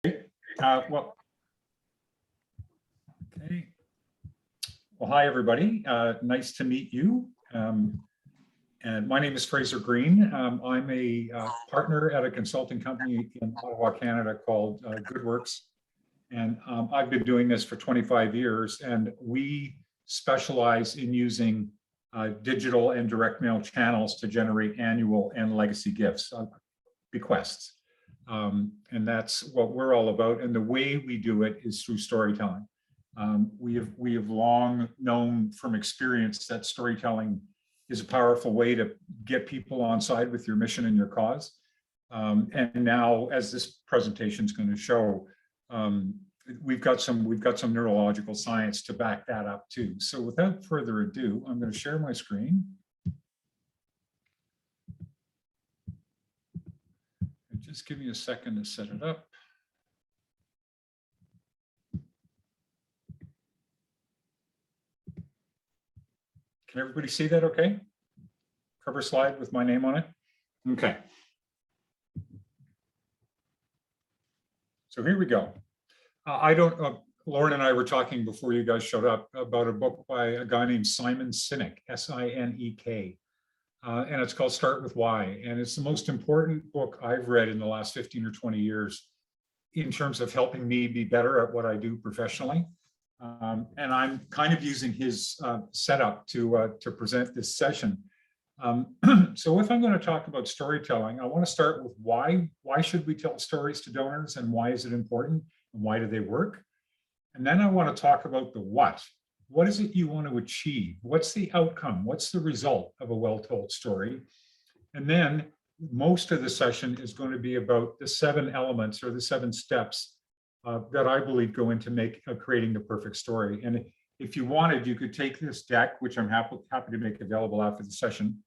Well, okay. Well, hi, everybody. Nice to meet you. And my name is Fraser Green. I'm a partner at a consulting company in Ottawa, Canada called GoodWorks. And I've been doing this for 25 years, and we specialize in using digital and direct mail channels to generate annual and legacy gifts, bequests. And that's what we're all about. And the way we do it is through storytelling. We have long known from experience that storytelling is a powerful way to get people on side with your mission and your cause. And now, as this presentation is going to show, we've got some neurological science to back that up too. So without further ado, I'm going to share my screen. And just give me a second to set it up. Can everybody see that okay? Cover slide with my name on it? Okay. So here we go. Lauren and I were talking before you guys showed up about a book by a guy named Simon Sinek, S-I-N-E-K. And it's called Start With Why. And it's the most important book I've read in the last 15 or 20 years in terms of helping me be better at what I do professionally. And I'm kind of using his setup to present this session. So if I'm going to talk about storytelling, I want to start with why should we tell stories to donors, and why is it important, and why do they work? And then I want to talk about the what. What is it you want to achieve? What's the outcome? What's the result of a well-told story? And then most of the session is going to be about the 7 elements or the 7 steps that I believe go into creating the perfect story. And if you wanted, you could take this deck, which I'm happy to make available after the session.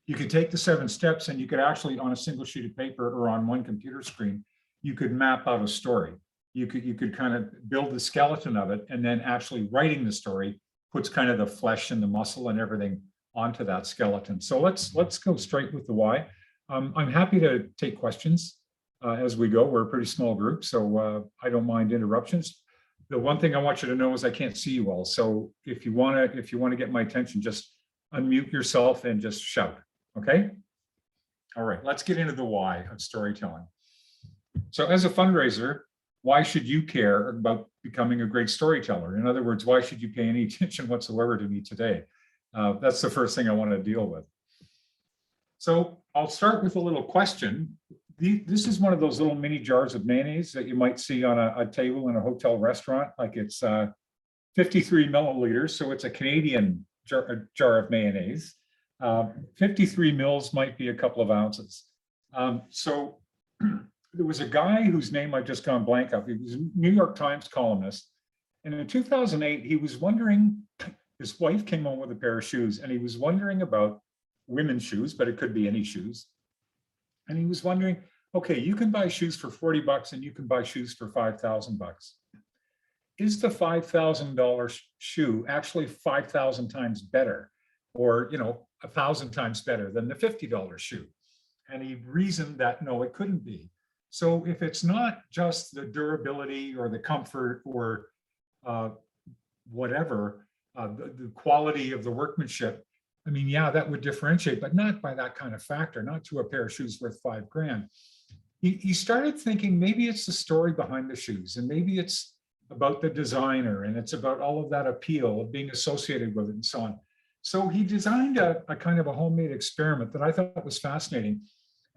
You could take the 7 steps, and you could actually, on a single sheet of paper or on one computer screen, you could map out a story. You could kind of build the skeleton of it, and then actually writing the story puts kind of the flesh and the muscle and everything onto that skeleton. So let's go straight with the why. I'm happy to take questions as we go. We're a pretty small group, so I don't mind interruptions. The one thing I want you to know is I can't see you all. So if you want to get my attention, just unmute yourself and just shout. Okay. All right. Let's get into the why of storytelling. So as a fundraiser, why should you care about becoming a great storyteller? In other words, why should you pay any attention whatsoever to me today? That's the first thing I want to deal with. So I'll start with a little question. This is one of those little mini jars of mayonnaise that you might see on a table in a hotel restaurant. Like it's 53 milliliters, so it's a Canadian jar of mayonnaise. 53 mils might be a couple of ounces. So there was a guy whose name I've just gone blank of. He was a New York Times columnist. And in 2008, he was wondering, his wife came home with a pair of shoes, and he was wondering about women's shoes, but it could be any shoes. And he was wondering, okay, you can buy shoes for $40 and you can buy shoes for $5,000. Is the $5,000 shoe actually 5,000 times better, or 1,000 times better than the $50 shoe? And he reasoned that no, it couldn't be. So if it's not just the durability or the comfort or whatever, the quality of the workmanship, I mean, yeah, that would differentiate, but not by that kind of factor, not to a pair of shoes worth $5,000. He started thinking maybe it's the story behind the shoes, and maybe it's about the designer, and it's about all of that appeal of being associated with it and so on. So he designed a kind of a homemade experiment that I thought was fascinating.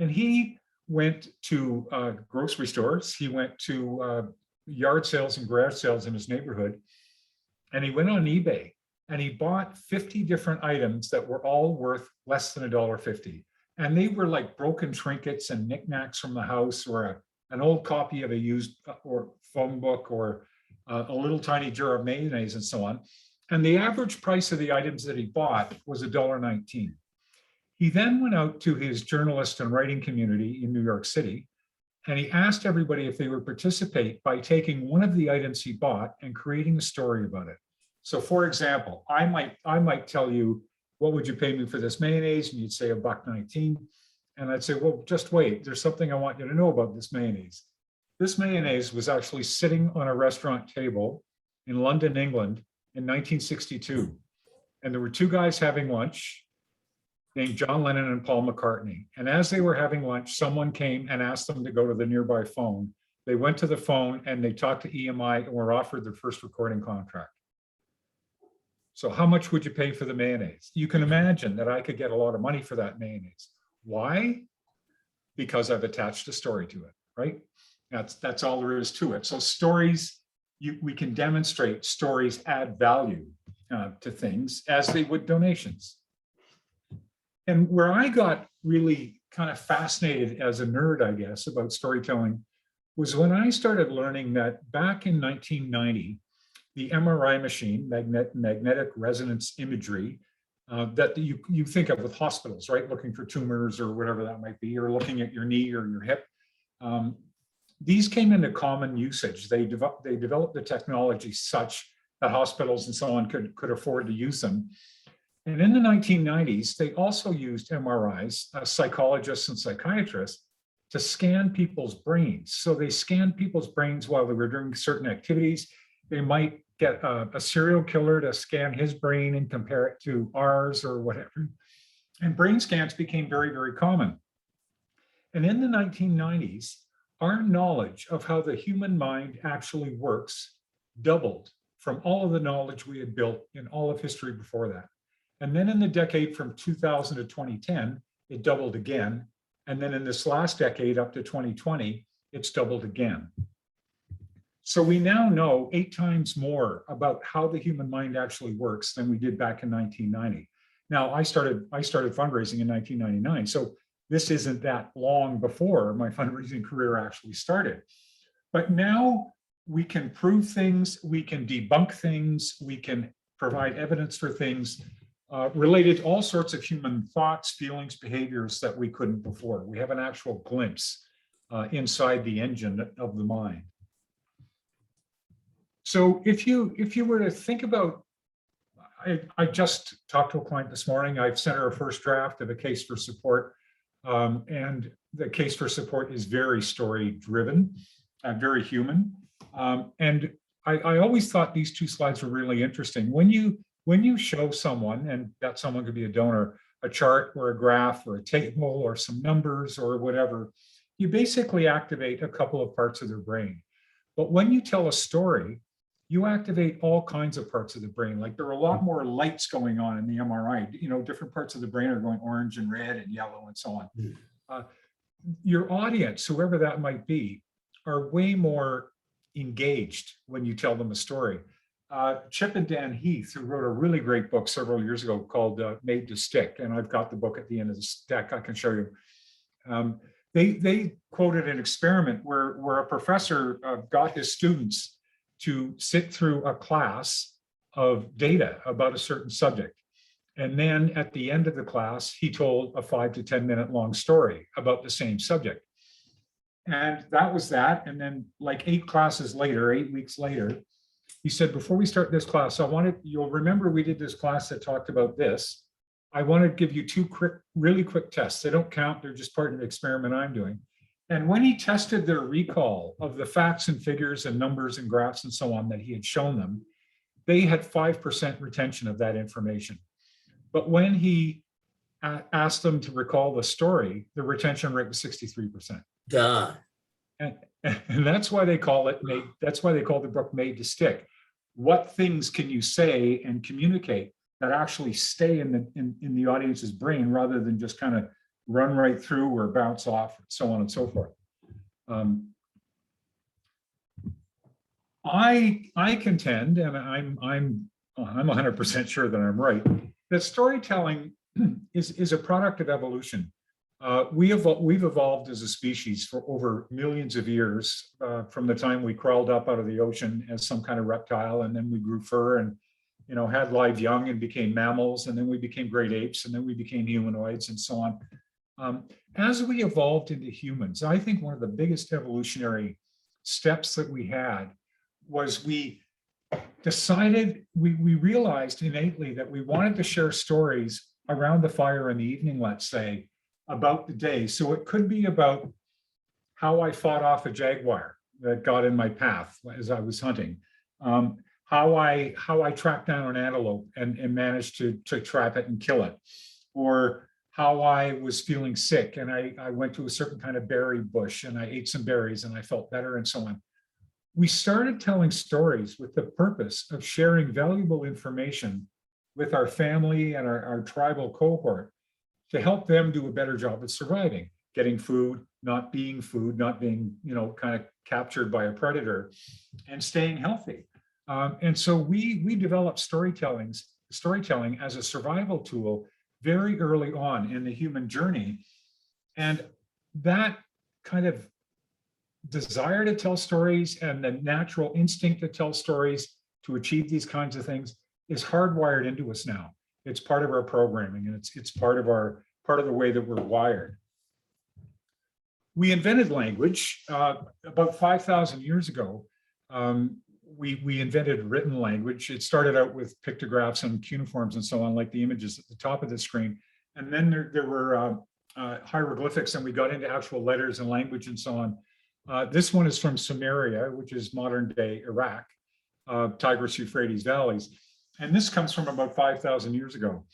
And he went to grocery stores, he went to yard sales and garage sales in his neighborhood, and he went on eBay and he bought 50 different items that were all worth less than $1.50. And they were like broken trinkets and knickknacks from the house, or an old copy of a used or phone book, or a little tiny jar of mayonnaise and so on. And the average price of the items that he bought was $1.19. He then went out to his journalist and writing community in New York City, and he asked everybody if they would participate by taking one of the items he bought and creating a story about it. So for example, I might tell you, what would you pay me for this mayonnaise? And you'd say $1.19. And I'd say, well, just wait, there's something I want you to know about this mayonnaise. This mayonnaise was actually sitting on a restaurant table in London, England in 1962. And there were two guys having lunch named John Lennon and Paul McCartney. And as they were having lunch, someone came and asked them to go to the nearby phone. They went to the phone and they talked to EMI and were offered their first recording contract. So how much would you pay for the mayonnaise? You can imagine that I could get a lot of money for that mayonnaise. Why? Because I've attached a story to it, right? That's all there is to it. So stories, we can demonstrate stories add value to things as they would donations. And where I got really kind of fascinated as a nerd, I guess, about storytelling was when I started learning that back in 1990, the MRI machine, magnetic resonance imagery, that you think of with hospitals, right? Looking for tumors or whatever that might be, or looking at your knee or your hip. These came into common usage. They developed the technology such that hospitals and so on could afford to use them. And in the 1990s, they also used MRIs, psychologists and psychiatrists, to scan people's brains. So they scanned people's brains while they were doing certain activities. They might get a serial killer to scan his brain and compare it to ours or whatever. And brain scans became very, very common. And in the 1990s, our knowledge of how the human mind actually works doubled from all of the knowledge we had built in all of history before that. And then in the decade from 2000 to 2010, it doubled again. And then in this last decade up to 2020, it's doubled again. So we now know 8 times more about how the human mind actually works than we did back in 1990. Now, I started fundraising in 1999. So this isn't that long before my fundraising career actually started. But now we can prove things, we can debunk things, we can provide evidence for things related to all sorts of human thoughts, feelings, behaviors that we couldn't before. We have an actual glimpse inside the engine of the mind. So if you were to think about, I just talked to a client this morning. I've sent her a first draft of a case for support. And the case for support is very story driven and very human. And I always thought these 2 slides were really interesting. When you show someone, and that someone could be a donor, a chart or a graph or a table or some numbers or whatever, you basically activate a couple of parts of their brain. But when you tell a story, you activate all kinds of parts of the brain. Like there are a lot more lights going on in the MRI. You know, different parts of the brain are going orange and red and yellow and so on. Your audience, whoever that might be, are way more engaged when you tell them a story. Chip and Dan Heath, who wrote a really great book several years ago called Made to Stick, and I've got the book at the end of the deck, I can show you. They quoted an experiment where a professor got his students to sit through a class of data about a certain subject. And then at the end of the class, he told a 5 to 10 minute long story about the same subject. And that was that. And then like 8 classes later, 8 weeks later, he said, before we start this class, you'll remember we did this class that talked about this. I want to give you 2 really quick tests. They don't count, they're just part of the experiment I'm doing. And when he tested their recall of the facts and figures and numbers and graphs and so on that he had shown them, they had 5% retention of that information. But when he asked them to recall the story, the retention rate was 63%. Duh. And that's why they call it that's why they call the book Made to Stick. What things can you say and communicate that actually stay in the audience's brain rather than just kind of run right through or bounce off, and so on and so forth. I contend, and I'm 100% sure that I'm right, that storytelling is a product of evolution. We've evolved as a species for over millions of years, from the time we crawled up out of the ocean as some kind of reptile, and then we grew fur and had live young and became mammals, and then we became great apes, and then we became humanoids, and so on. As we evolved into humans, I think one of the biggest evolutionary steps that we had was we decided, we realized innately that we wanted to share stories around the fire in the evening, let's say, about the day. So it could be about how I fought off a jaguar, that got in my path as I was hunting. How I tracked down an antelope and managed to trap it and kill it, or how I was feeling sick and I went to a certain kind of berry bush and I ate some berries and I felt better and so on. We started telling stories with the purpose of sharing valuable information with our family and our tribal cohort to help them do a better job of surviving, getting food, not being, kind of captured by a predator, and staying healthy. And so we developed storytelling as a survival tool very early on in the human journey. And that kind of desire to tell stories and the natural instinct to tell stories to achieve these kinds of things is hardwired into us now. It's part of our programming, and it's part of the way that we're wired. We invented language about 5,000 years ago. We invented written language. It started out with pictographs and cuneiforms and so on, like the images at the top of the screen. And then there were hieroglyphics, and we got into actual letters and language and so on. This one is from Sumeria, which is modern day Iraq, Tigris Euphrates valleys. And this comes from about 5,000 years ago.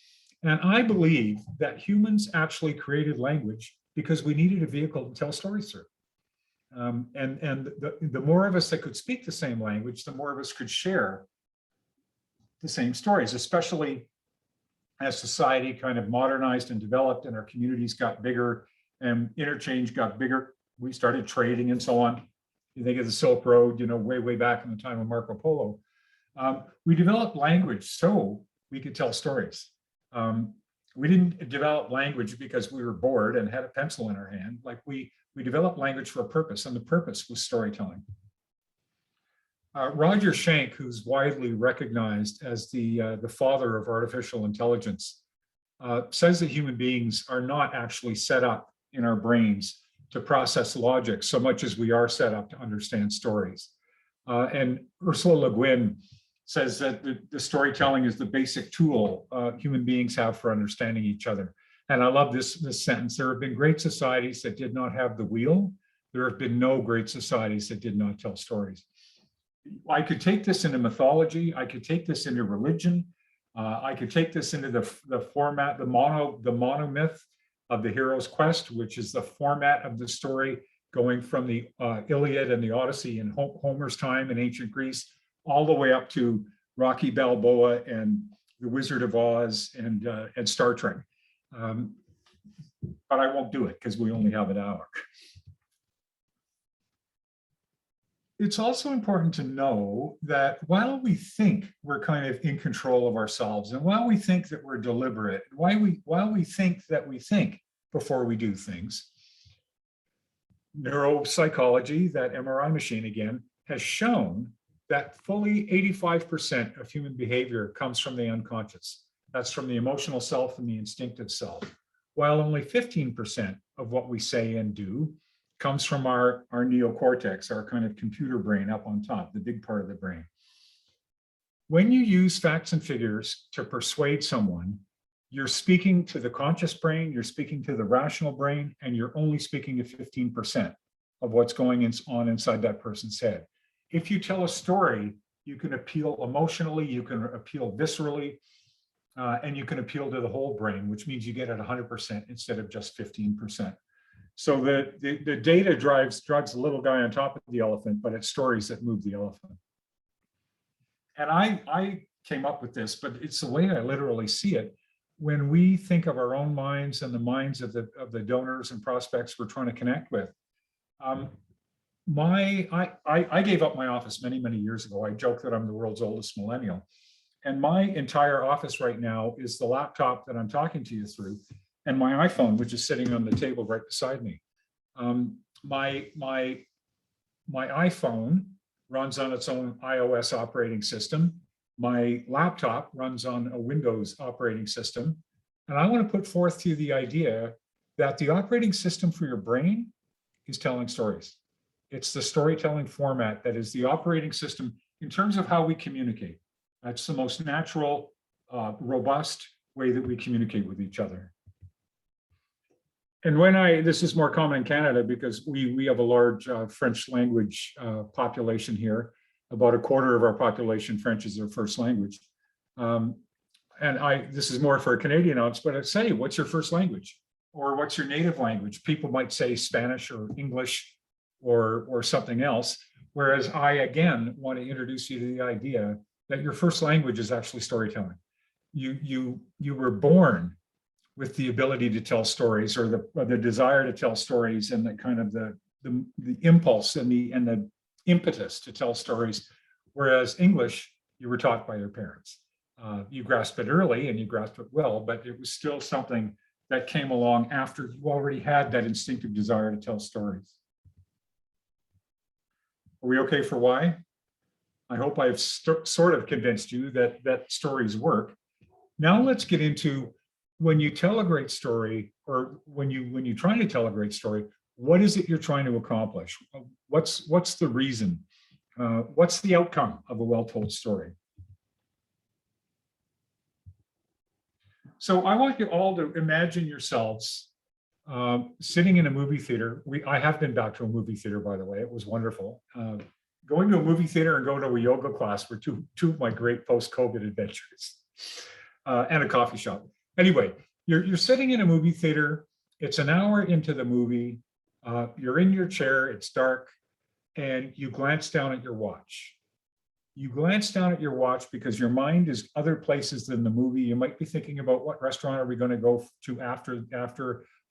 And I believe that humans actually created language because we needed a vehicle to tell stories through. And the more of us that could speak the same language, the more of us could share the same stories, especially as society kind of modernized and developed and our communities got bigger and interchange got bigger. We started trading and so on. You think of the Silk Road, way back in the time of Marco Polo. We developed language so we could tell stories. We didn't develop language because we were bored and had a pencil in our hand. Like we developed language for a purpose, and the purpose was storytelling. Roger Schenck, who's widely recognized as the father of artificial intelligence, says that human beings are not actually set up in our brains to process logic so much as we are set up to understand stories. And Ursula Le Guin says that the storytelling is the basic tool human beings have for understanding each other. And I love this sentence: there have been great societies that did not have the wheel. There have been no great societies that did not tell stories. I could take this into mythology. I could take this into religion. I could take this into the format, the monomyth of the hero's quest, which is the format of the story going from the Iliad and the Odyssey in Homer's time in ancient Greece, all the way up to Rocky Balboa and The Wizard of Oz and Star Trek. But I won't do it because we only have an hour. It's also important to know that while we think we're kind of in control of ourselves, and while we think that we're deliberate, while we think that we think before we do things, neuropsychology, that MRI machine again, has shown that fully 85% of human behavior comes from the unconscious. That's from the emotional self and the instinctive self, while only 15% of what we say and do comes from our neocortex, our kind of computer brain up on top, the big part of the brain. When you use facts and figures to persuade someone, you're speaking to the conscious brain, you're speaking to the rational brain, and you're only speaking to 15% of what's going on inside that person's head. If you tell a story, you can appeal emotionally, you can appeal viscerally, and you can appeal to the whole brain, which means you get it 100% instead of just 15%. So the data drives the little guy on top of the elephant, but it's stories that move the elephant. And I came up with this, but it's the way I literally see it. When we think of our own minds and the minds of the donors and prospects we're trying to connect with, I gave up my office many, many years ago. I joke that I'm the world's oldest millennial. And my entire office right now is the laptop that I'm talking to you through, and my iPhone, which is sitting on the table right beside me. My iPhone runs on its own iOS operating system. My laptop runs on a Windows operating system. And I want to put forth to you the idea that the operating system for your brain is telling stories. It's the storytelling format that is the operating system in terms of how we communicate. That's the most natural, robust way that we communicate with each other. And this is more common in Canada because we have a large French language population here. About a quarter of our population, French is their first language. And this is more for a Canadian audience, but I say, what's your first language? Or what's your native language? People might say Spanish or English or something else. Whereas I, again, want to introduce you to the idea that your first language is actually storytelling. You were born with the ability to tell stories, or the desire to tell stories, and the kind of the impulse and the impetus to tell stories. Whereas English, you were taught by your parents. You grasped it early and you grasped it well, but it was still something that came along after you already had that instinctive desire to tell stories. Are we okay for why? I hope I've sort of convinced you that stories work. Now let's get into, when you tell a great story, or when you try to tell a great story, what is it you're trying to accomplish? What's the reason? What's the outcome of a well-told story? So I want you all to imagine yourselves sitting in a movie theater. I have been back to a movie theater, by the way. It was wonderful. Going to a movie theater and going to a yoga class were two of my great post-COVID adventures, and a coffee shop. Anyway, you're sitting in a movie theater. It's an hour into the movie. You're in your chair. It's dark, and you glance down at your watch. You glance down at your watch because your mind is other places than the movie. You might be thinking about, what restaurant are we going to go to after?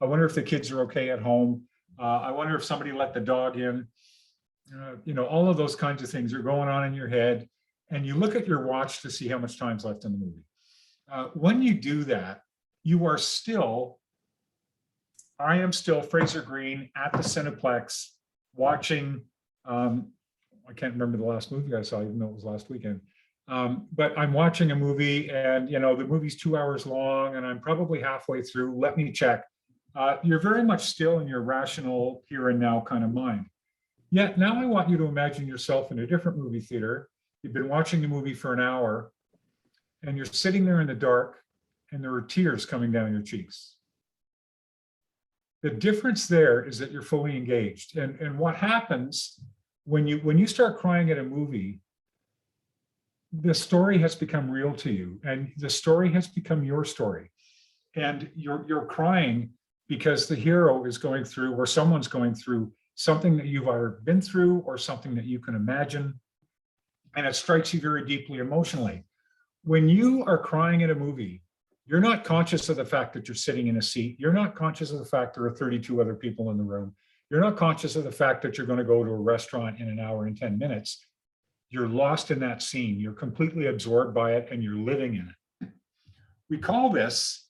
I wonder if the kids are okay at home. I wonder if somebody let the dog in. All of those kinds of things are going on in your head. And you look at your watch to see how much time's left in the movie. When you do that, I am still Fraser Green at the Cineplex watching, I can't remember the last movie I saw, even though it was last weekend. But I'm watching a movie, and the movie's 2 hours long, and I'm probably halfway through. Let me check. You're very much still in your rational here and now kind of mind. Yet now I want you to imagine yourself in a different movie theater. You've been watching the movie for an hour, and you're sitting there in the dark, and there are tears coming down your cheeks. The difference there is that you're fully engaged. And what happens when you start crying at a movie, the story has become real to you, and the story has become your story. And you're crying because the hero is going through, or someone's going through, something that you've either been through or something that you can imagine. And it strikes you very deeply emotionally. When you are crying at a movie, you're not conscious of the fact that you're sitting in a seat. You're not conscious of the fact there are 32 other people in the room. You're not conscious of the fact that you're going to go to a restaurant in an hour and 10 minutes. You're lost in that scene. You're completely absorbed by it, and you're living in it. We call this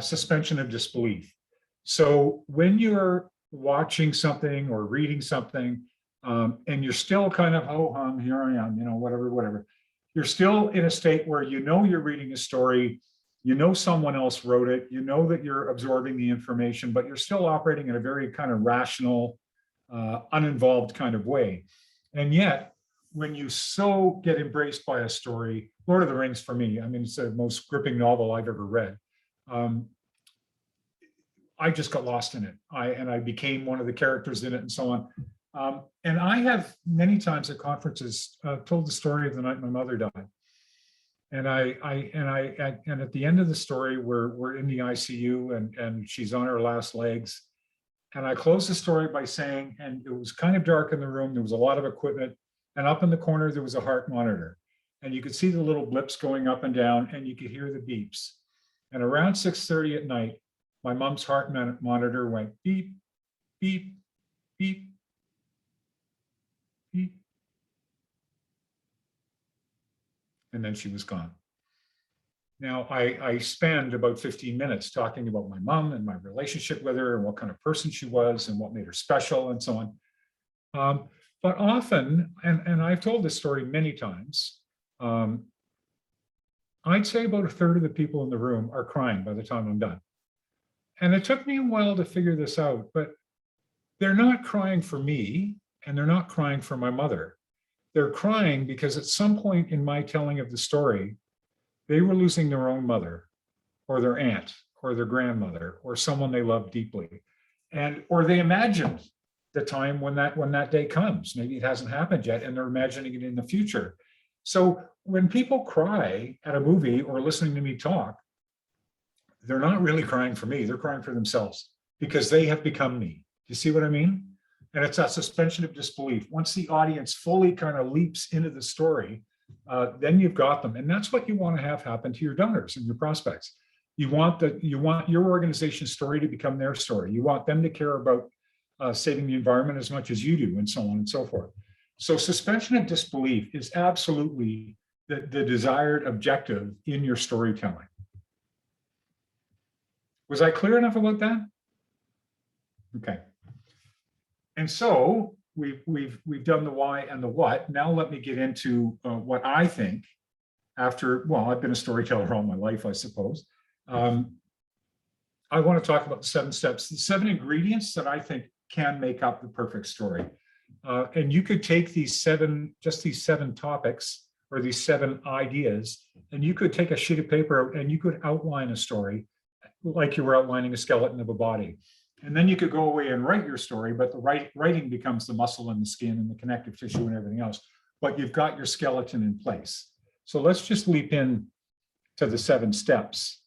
suspension of disbelief. So when you're watching something or reading something, and you're still kind of, oh, here I am, whatever. You're still in a state where you're reading a story, someone else wrote it, that you're absorbing the information, but you're still operating in a very kind of rational, uninvolved kind of way. And yet, when you so get embraced by a story, Lord of the Rings for me, it's the most gripping novel I've ever read. I just got lost in it. I became one of the characters in it, and so on. And I have many times at conferences told the story of the night my mother died. And and at the end of the story, we're in the ICU, and she's on her last legs. And I closed the story by saying, and it was kind of dark in the room. There was a lot of equipment, and up in the corner there was a heart monitor, and you could see the little blips going up and down, and you could hear the beeps. And around 6:30 at night, my mom's heart monitor went beep, beep, beep, beep. And then she was gone. Now, I spent about 15 minutes talking about my mom and my relationship with her and what kind of person she was and what made her special and so on. But often, and I've told this story many times, I'd say about a third of the people in the room are crying by the time I'm done. And it took me a while to figure this out, but they're not crying for me, and they're not crying for my mother. They're crying because at some point in my telling of the story, they were losing their own mother, or their aunt, or their grandmother, or someone they loved deeply. or they imagined the time when that day comes. Maybe it hasn't happened yet, and they're imagining it in the future. So when people cry at a movie or listening to me talk, they're not really crying for me. They're crying for themselves because they have become me. You see what I mean? And it's that suspension of disbelief. Once the audience fully kind of leaps into the story, then you've got them. And that's what you want to have happen to your donors and your prospects. You want your organization's story to become their story. You want them to care about saving the environment as much as you do, and so on and so forth. So suspension of disbelief is absolutely the desired objective in your storytelling. Was I clear enough about that? Okay. And so we've done the why and the what. Now let me get into what I think after, well, I've been a storyteller all my life, I suppose. I want to talk about the 7 steps, the 7 ingredients that I think can make up the perfect story. And you could take these 7 topics or these 7 ideas, and you could take a sheet of paper and you could outline a story like you were outlining a skeleton of a body. And then you could go away and write your story, but the writing becomes the muscle and the skin and the connective tissue and everything else. But you've got your skeleton in place. So let's just leap in to the 7 steps.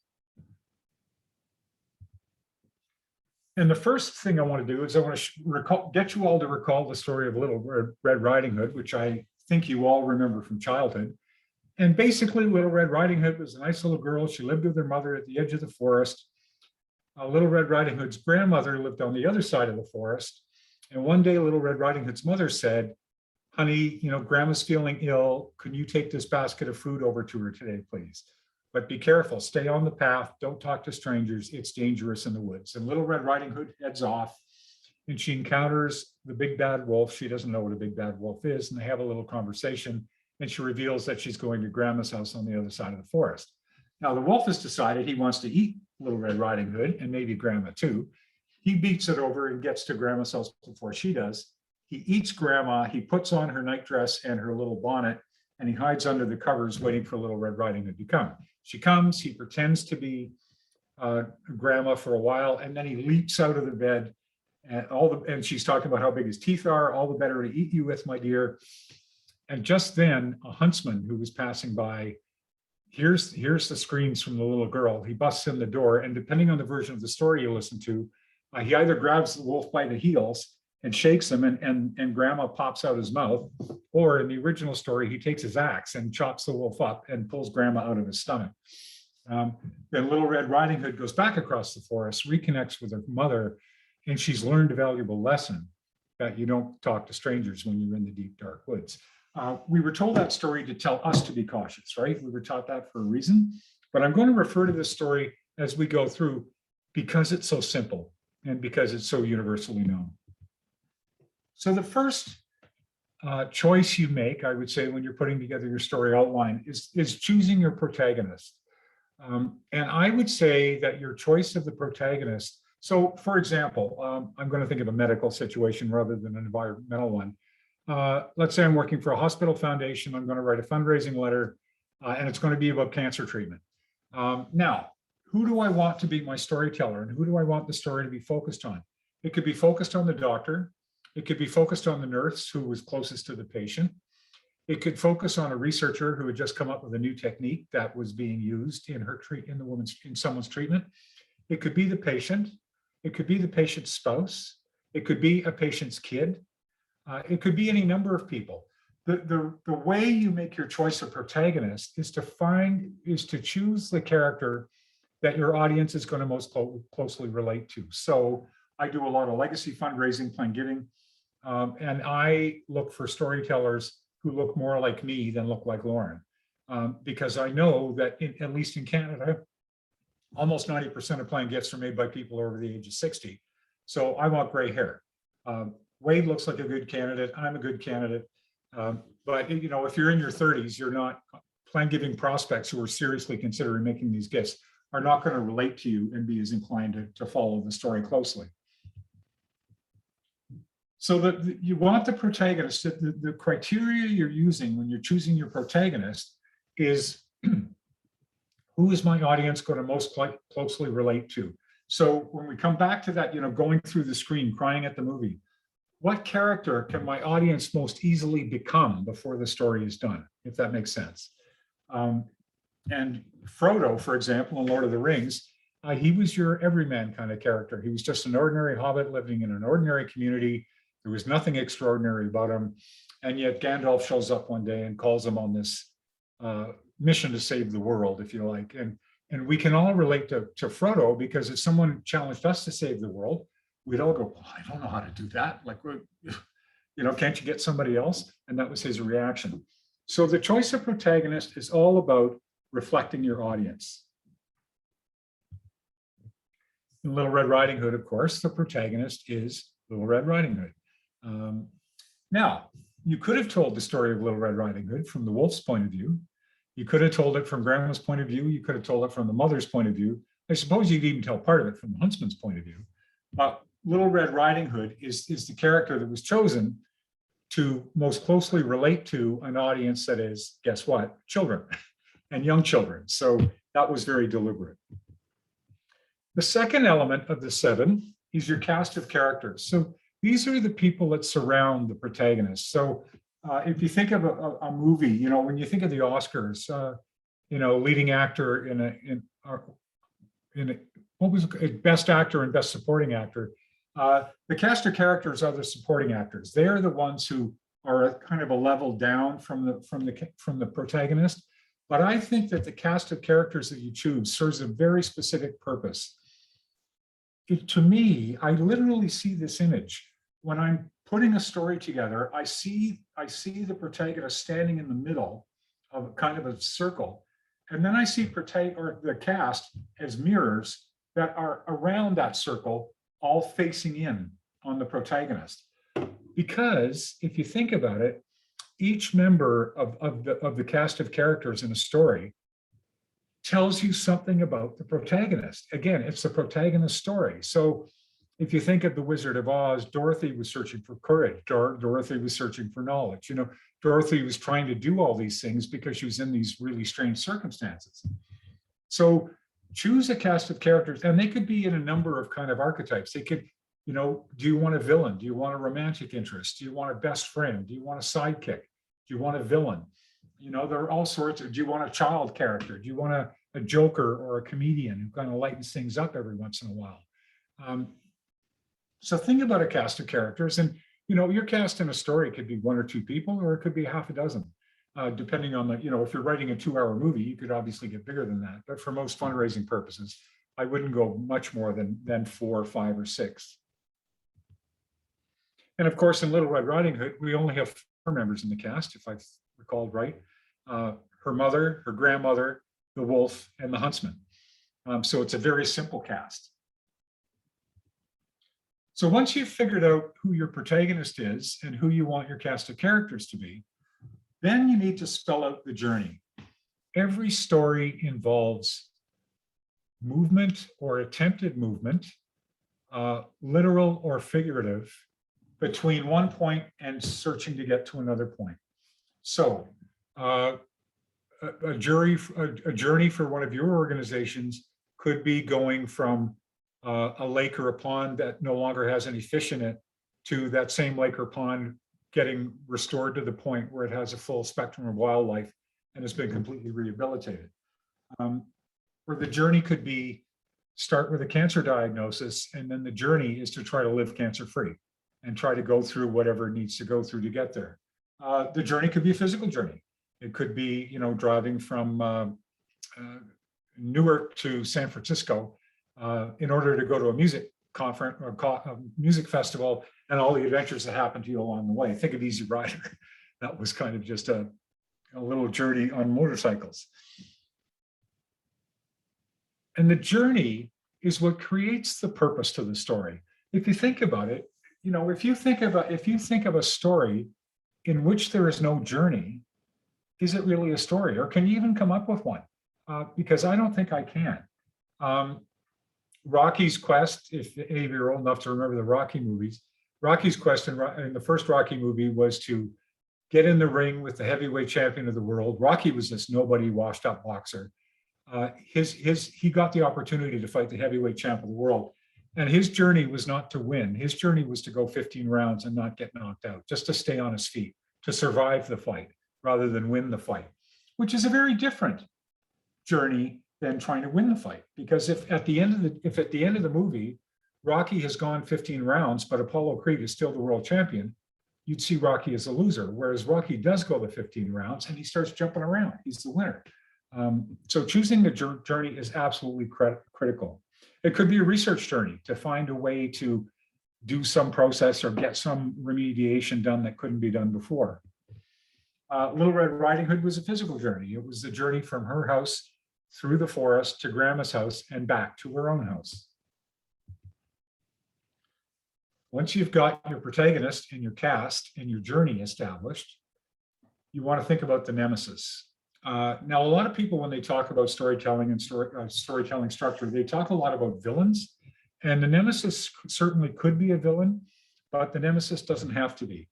And the first thing I want to do is I want to get you all to recall the story of Little Red Riding Hood, which I think you all remember from childhood. And basically, Little Red Riding Hood was a nice little girl. She lived with her mother at the edge of the forest. Little Red Riding Hood's grandmother lived on the other side of the forest. And one day, Little Red Riding Hood's mother said, "Honey, Grandma's feeling ill. Can you take this basket of food over to her today, please? But be careful, stay on the path. Don't talk to strangers. It's dangerous in the woods." And Little Red Riding Hood heads off and she encounters the big bad wolf. She doesn't know what a big bad wolf is. And they have a little conversation. And she reveals that she's going to Grandma's house on the other side of the forest. Now, the wolf has decided he wants to eat Little Red Riding Hood and maybe Grandma too. He beats it over and gets to Grandma's house before she does. He eats Grandma. He puts on her nightdress and her little bonnet, and he hides under the covers waiting for Little Red Riding Hood to come. She comes, he pretends to be Grandma for a while, and then he leaps out of the bed, and she's talking about how big his teeth are. "All the better to eat you with, my dear." And just then, a huntsman who was passing by hears the screams from the little girl. He busts in the door, and depending on the version of the story you listen to, he either grabs the wolf by the heels and shakes him, and Grandma pops out his mouth, or in the original story, he takes his axe and chops the wolf up and pulls Grandma out of his stomach. Then Little Red Riding Hood goes back across the forest, reconnects with her mother, and she's learned a valuable lesson that you don't talk to strangers when you're in the deep, dark woods. We were told that story to tell us to be cautious, right? We were taught that for a reason, but I'm going to refer to this story as we go through because it's so simple and because it's so universally known. So the first choice you make, I would say, when you're putting together your story outline is choosing your protagonist. And I would say that your choice of the protagonist, so for example, I'm going to think of a medical situation rather than an environmental one. Let's say I'm working for a hospital foundation. I'm going to write a fundraising letter, and it's going to be about cancer treatment. Now, who do I want to be my storyteller, and who do I want the story to be focused on? It could be focused on the doctor. It could be focused on the nurse who was closest to the patient. It could focus on a researcher who had just come up with a new technique that was being used in someone's treatment. It could be the patient. It could be the patient's spouse. It could be a patient's kid. It could be any number of people. The way you make your choice of protagonist is to choose the character that your audience is going to most closely relate to. So I do a lot of legacy fundraising, plan giving, and I look for storytellers who look more like me than look like Lauren, because I know that at least in Canada, almost 90% of plan gifts are made by people over the age of 60. So I want gray hair. Wade looks like a good candidate. I'm a good candidate. But if you're in your 30s, you're not. Plan giving prospects who are seriously considering making these gifts are not going to relate to you and be as inclined to follow the story closely. So you want the protagonist. The criteria you're using when you're choosing your protagonist is who is my audience going to most closely relate to? So when we come back to that, going through the screen, crying at the movie, what character can my audience most easily become before the story is done, if that makes sense? And Frodo, for example, in Lord of the Rings, he was your everyman kind of character. He was just an ordinary hobbit living in an ordinary community. There was nothing extraordinary about him. And yet Gandalf shows up one day and calls him on this mission to save the world, if you like. And we can all relate to Frodo, because if someone challenged us to save the world, we'd all go, oh, I don't know how to do that. Like, can't you get somebody else? And that was his reaction. So the choice of protagonist is all about reflecting your audience. In Little Red Riding Hood, of course, the protagonist is Little Red Riding Hood. Now, you could have told the story of Little Red Riding Hood from the wolf's point of view. You could have told it from Grandma's point of view. You could have told it from the mother's point of view. I suppose you'd even tell part of it from the huntsman's point of view. But Little Red Riding Hood is the character that was chosen to most closely relate to an audience that is, guess what, children and young children. So that was very deliberate. The second element of the 7 is your cast of characters. So these are the people that surround the protagonist. So if you think of a movie, when you think of the Oscars, leading actor in what was it, best actor and best supporting actor, the cast of characters are the supporting actors. They are the ones who are kind of a level down from the protagonist. But I think that the cast of characters that you choose serves a very specific purpose. To me, I literally see this image. When I'm putting a story together, I see the protagonist standing in the middle of kind of a circle. And then I see the cast as mirrors that are around that circle, all facing in on the protagonist. Because if you think about it, each member of the cast of characters in a story tells you something about the protagonist. Again, it's the protagonist's story. So if you think of The Wizard of Oz, Dorothy was searching for courage. Dorothy was searching for knowledge. Dorothy was trying to do all these things because she was in these really strange circumstances. So choose a cast of characters, and they could be in a number of kind of archetypes. They could, do you want a villain? Do you want a romantic interest? Do you want a best friend? Do you want a sidekick? Do you want a villain? There are all sorts of, do you want a child character? Do you want a joker or a comedian who kind of lightens things up every once in a while? So think about a cast of characters, and your cast in a story could be 1 or 2 people, or it could be half a dozen, depending on if you're writing a 2-hour movie, you could obviously get bigger than that. But for most fundraising purposes, I wouldn't go much more than 4, 5, or 6. And of course, in Little Red Riding Hood, we only have 4 members in the cast, if I've recalled right. Her mother, her grandmother, the wolf, and the huntsman. So it's a very simple cast. So once you've figured out who your protagonist is and who you want your cast of characters to be, then you need to spell out the journey. Every story involves movement or attempted movement, literal or figurative, between one point and searching to get to another point. So a journey for one of your organizations could be going from a lake or a pond that no longer has any fish in it to that same lake or pond getting restored to the point where it has a full spectrum of wildlife and has been completely rehabilitated. Or the journey could be start with a cancer diagnosis, and then the journey is to try to live cancer-free and try to go through whatever it needs to go through to get there. The journey could be a physical journey. It could be, driving from Newark to San Francisco in order to go to a music conference or a music festival, and all the adventures that happen to you along the way. Think of Easy Rider. That was kind of just a little journey on motorcycles. And the journey is what creates the purpose to the story. If you think about it, if you think of a story in which there is no journey, is it really a story? Or can you even come up with one? Because I don't think I can. Rocky's quest, if any of you are old enough to remember the Rocky movies, Rocky's quest in the first Rocky movie was to get in the ring with the heavyweight champion of the world. Rocky was this nobody washed up boxer. He got the opportunity to fight the heavyweight champ of the world. And his journey was not to win. His journey was to go 15 rounds and not get knocked out, just to stay on his feet, to survive the fight rather than win the fight, which is a very different journey than trying to win the fight. Because if at the end of the movie, Rocky has gone 15 rounds, but Apollo Creed is still the world champion, you'd see Rocky as a loser. Whereas Rocky does go the 15 rounds and he starts jumping around. He's the winner. So choosing the journey is absolutely critical. It could be a research journey to find a way to do some process or get some remediation done that couldn't be done before. Little Red Riding Hood was a physical journey. It was the journey from her house through the forest to Grandma's house and back to her own house. Once you've got your protagonist and your cast and your journey established, you want to think about the nemesis. Now, a lot of people, when they talk about storytelling and storytelling structure, they talk a lot about villains, and the nemesis certainly could be a villain, but the nemesis doesn't have to be.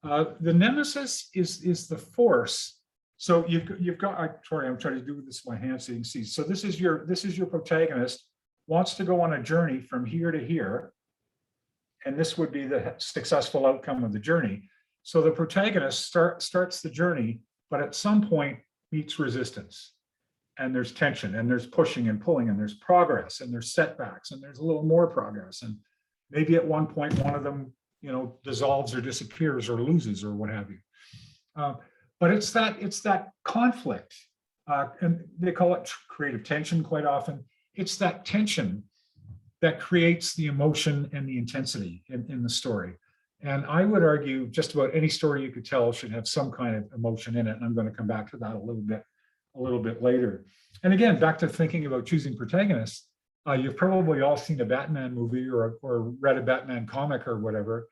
The nemesis is the force. So you've got. Sorry, I'm trying to do this with my hands so you can see. So this is your protagonist wants to go on a journey from here to here, and this would be the successful outcome of the journey. So the protagonist starts the journey, but at some point meets resistance, and there's tension, and there's pushing and pulling, and there's progress, and there's setbacks, and there's a little more progress, and maybe at one point one of them, dissolves or disappears or loses or what have you. But it's that conflict, and they call it creative tension quite often. It's that tension that creates the emotion and the intensity in the story. And I would argue just about any story you could tell should have some kind of emotion in it. And I'm going to come back to that a little bit later. And again, back to thinking about choosing protagonists, you've probably all seen a Batman movie or read a Batman comic or whatever.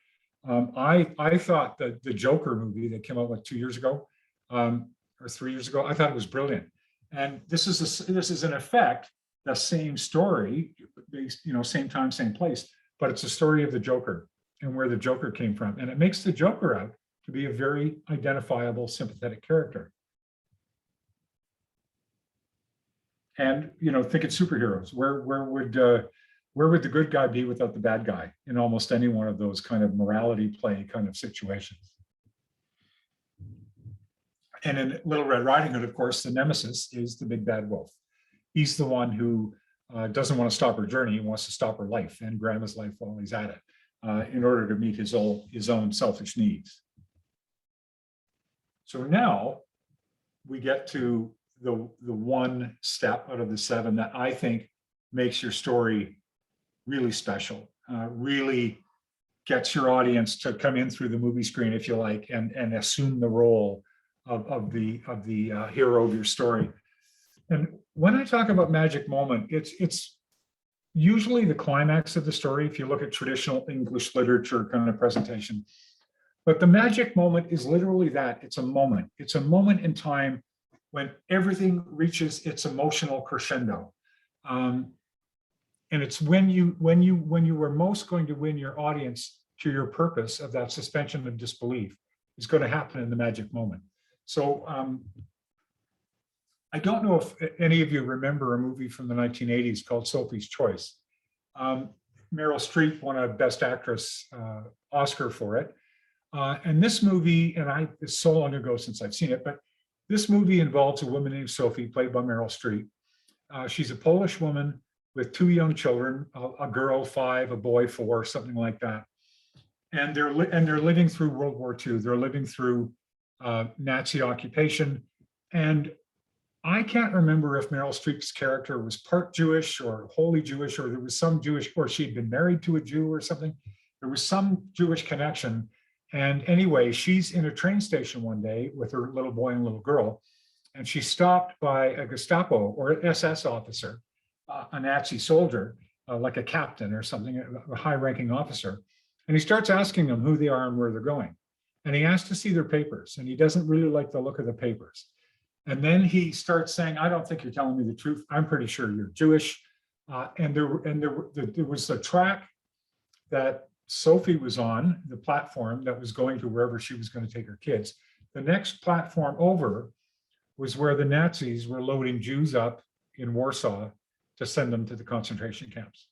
I thought that the Joker movie that came out 2 years ago or 3 years ago, I thought it was brilliant. And this is in effect the same story, same time, same place, but it's a story of the Joker and where the Joker came from. And it makes the Joker out to be a very identifiable, sympathetic character. And, think of superheroes. Where would the good guy be without the bad guy in almost any one of those kind of morality play kind of situations? And in Little Red Riding Hood, of course, the nemesis is the big bad wolf. He's the one who doesn't want to stop her journey. He wants to stop her life and Grandma's life while he's at it. In order to meet his own selfish needs. So now we get to the one step out of the 7 that I think makes your story really special, really gets your audience to come in through the movie screen, if you like, and assume the role of the hero of your story. And when I talk about magic moment, it's usually the climax of the story, if you look at traditional English literature kind of presentation. But the magic moment is literally that. It's a moment. It's a moment in time when everything reaches its emotional crescendo. And it's when you were most going to win your audience to your purpose of that suspension of disbelief is going to happen in the magic moment. So I don't know if any of you remember a movie from the 1980s called Sophie's Choice. Meryl Streep won a Best Actress Oscar for it. And this movie, it's so long ago since I've seen it, but this movie involves a woman named Sophie, played by Meryl Streep. She's a Polish woman with 2 young children, a girl 5, a boy 4, something like that. And they're living through World War II. They're living through Nazi occupation. And I can't remember if Meryl Streep's character was part Jewish or wholly Jewish, or there was some Jewish, or she'd been married to a Jew or something. There was some Jewish connection. And anyway, she's in a train station one day with her little boy and little girl, and she's stopped by a Gestapo or SS officer, a Nazi soldier, like a captain or something, a high-ranking officer. And he starts asking them who they are and where they're going. And he asks to see their papers, and he doesn't really like the look of the papers. And then he starts saying, I don't think you're telling me the truth. I'm pretty sure you're Jewish. And there was a track that Sophie was on, the platform that was going to wherever she was going to take her kids. The next platform over was where the Nazis were loading Jews up in Warsaw to send them to the concentration camps.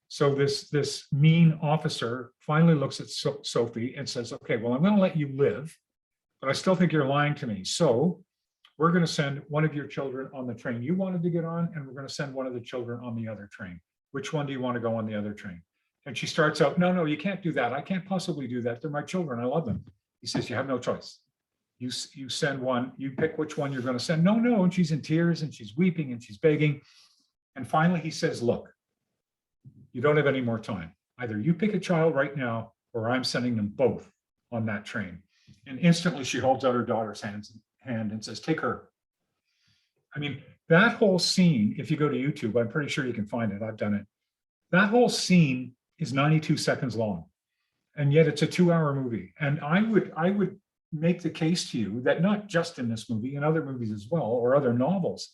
So this mean officer finally looks at Sophie and says, okay, well, I'm going to let you live, but I still think you're lying to me. So we're going to send one of your children on the train you wanted to get on, and we're going to send one of the children on the other train. Which one do you want to go on the other train? And she starts out, no, you can't do that. I can't possibly do that. They're my children. I love them. He says, you have no choice. You send one, you pick which one you're going to send. No. And she's in tears and she's weeping and she's begging. And finally he says, look, you don't have any more time. Either you pick a child right now, or I'm sending them both on that train. And instantly she holds out her daughter's hand and says, take her. I mean, that whole scene, if you go to YouTube, I'm pretty sure you can find it. I've done it. That whole scene is 92 seconds long. And yet it's a 2-hour movie. And I would make the case to you that not just in this movie, in other movies as well, or other novels,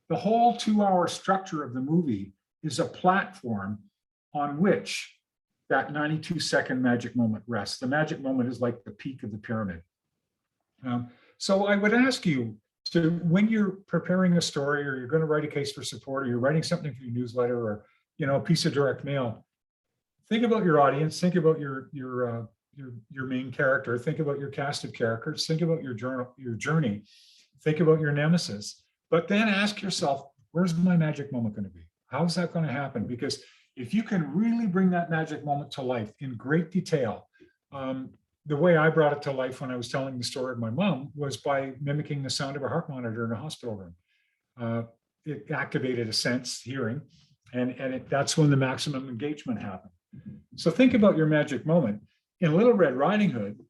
the whole 2-hour structure of the movie is a platform on which that 92-second magic moment rests. The magic moment is like the peak of the pyramid. So I would ask you to, when you're preparing a story, or you're going to write a case for support, or you're writing something for your newsletter, or a piece of direct mail, think about your audience, think about your main character, think about your cast of characters, think about your journey, think about your nemesis, but then ask yourself, where's my magic moment going to be? How's that going to happen? Because if you can really bring that magic moment to life in great detail, the way I brought it to life when I was telling the story of my mom was by mimicking the sound of a heart monitor in a hospital room. It activated a sense, hearing, and that's when the maximum engagement happened. So think about your magic moment. In Little Red Riding Hood,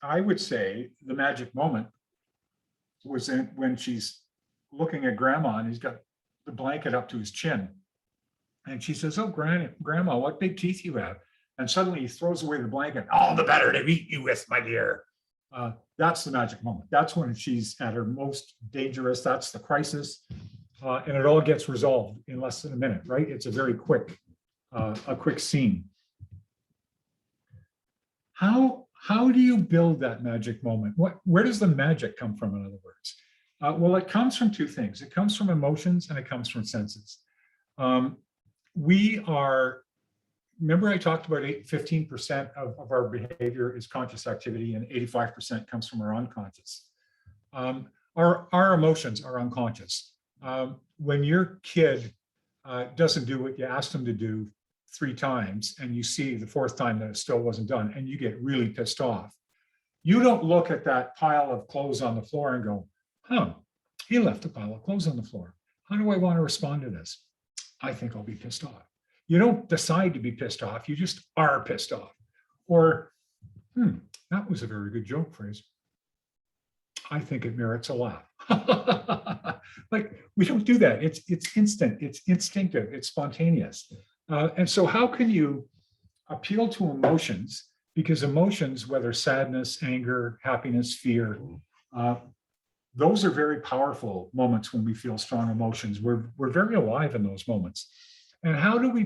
I would say the magic moment was when she's looking at Grandma and he's got the blanket up to his chin. And she says, oh, Grandma, what big teeth you have. And suddenly he throws away the blanket. All the better to meet you with, my dear. That's the magic moment. That's when she's at her most dangerous. That's the crisis. And it all gets resolved in less than a minute, right? It's a very quick scene. How do you build that magic moment? Where does the magic come from, in other words? Well, it comes from two things. It comes from emotions and it comes from senses. Remember I talked about 15% of our behavior is conscious activity and 85% comes from our unconscious. Our emotions are unconscious. When your kid doesn't do what you asked them to do 3 times and you see the 4th time that it still wasn't done and you get really pissed off, you don't look at that pile of clothes on the floor and go, he left a pile of clothes on the floor. How do I want to respond to this? I think I'll be pissed off. You don't decide to be pissed off. You just are pissed off. Or, that was a very good joke, Fraser. I think it merits a laugh. Like, we don't do that. It's instant, it's instinctive, it's spontaneous. And so how can you appeal to emotions? Because emotions, whether sadness, anger, happiness, fear, those are very powerful moments when we feel strong emotions. We're very alive in those moments. And how do we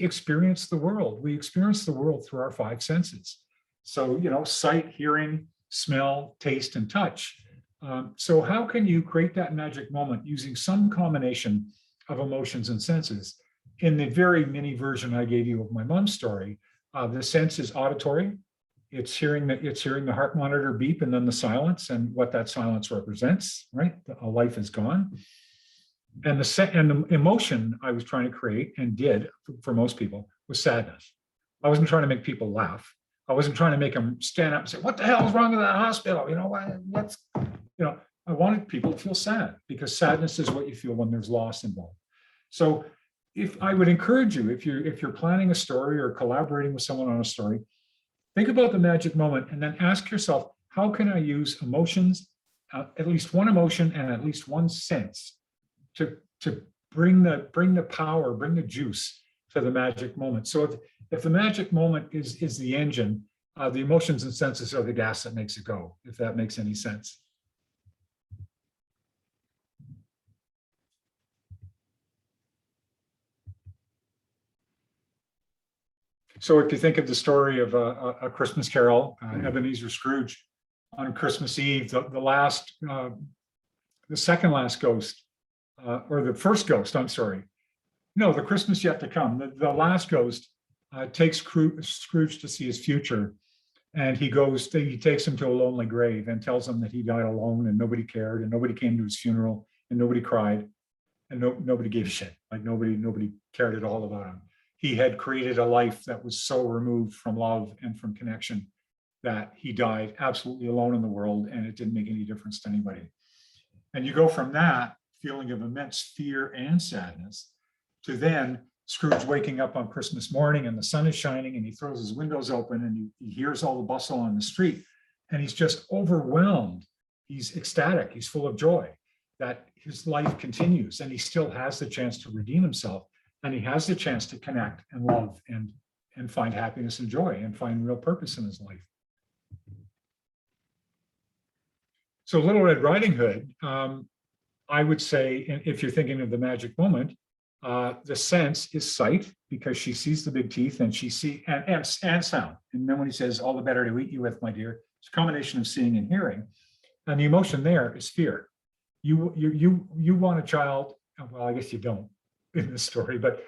experience the world? We experience the world through our 5 senses. So, sight, hearing, smell, taste, and touch. So how can you create that magic moment using some combination of emotions and senses? In the very mini version I gave you of my mom's story, the sense is auditory. It's hearing the heart monitor beep and then the silence and what that silence represents, right? A life is gone. And the emotion I was trying to create and did for most people was sadness. I wasn't trying to make people laugh. I wasn't trying to make them stand up and say, what the hell is wrong with that hospital? I wanted people to feel sad, because sadness is what you feel when there's loss involved. So if I would encourage you, if you're planning a story or collaborating with someone on a story, think about the magic moment and then ask yourself, how can I use emotions, at least one emotion and at least one sense to bring the power, bring the juice to the magic moment. So if the magic moment is the engine, the emotions and senses are the gas that makes it go, if that makes any sense. So if you think of the story of a Christmas Carol, Ebenezer Scrooge, on Christmas Eve, the the second last ghost, or the first ghost, I'm sorry. No, the Christmas yet to come. The last ghost takes Scrooge to see his future. And he takes him to a lonely grave and tells him that he died alone and nobody cared and nobody came to his funeral and nobody cried and nobody gave a shit. Like nobody cared at all about him. He had created a life that was so removed from love and from connection that he died absolutely alone in the world, and it didn't make any difference to anybody. And you go from that feeling of immense fear and sadness to then Scrooge waking up on Christmas morning and the sun is shining and he throws his windows open and he hears all the bustle on the street and he's just overwhelmed. He's ecstatic. He's full of joy that his life continues and he still has the chance to redeem himself, and he has the chance to connect and love and find happiness and joy and find real purpose in his life. So Little Red Riding Hood, I would say, if you're thinking of the magic moment, the sense is sight, because she sees the big teeth and and sound. And then when he says, all the better to eat you with, my dear, it's a combination of seeing and hearing. And the emotion there is fear. You want a child, well, I guess you don't in this story, but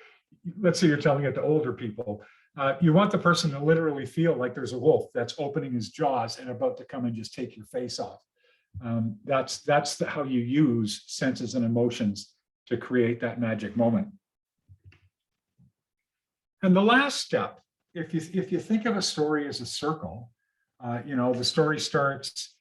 let's say you're telling it to older people. You want the person to literally feel like there's a wolf that's opening his jaws and about to come and just take your face off. That's how you use senses and emotions to create that magic moment. And the last step, if you think of a story as a circle, the story starts,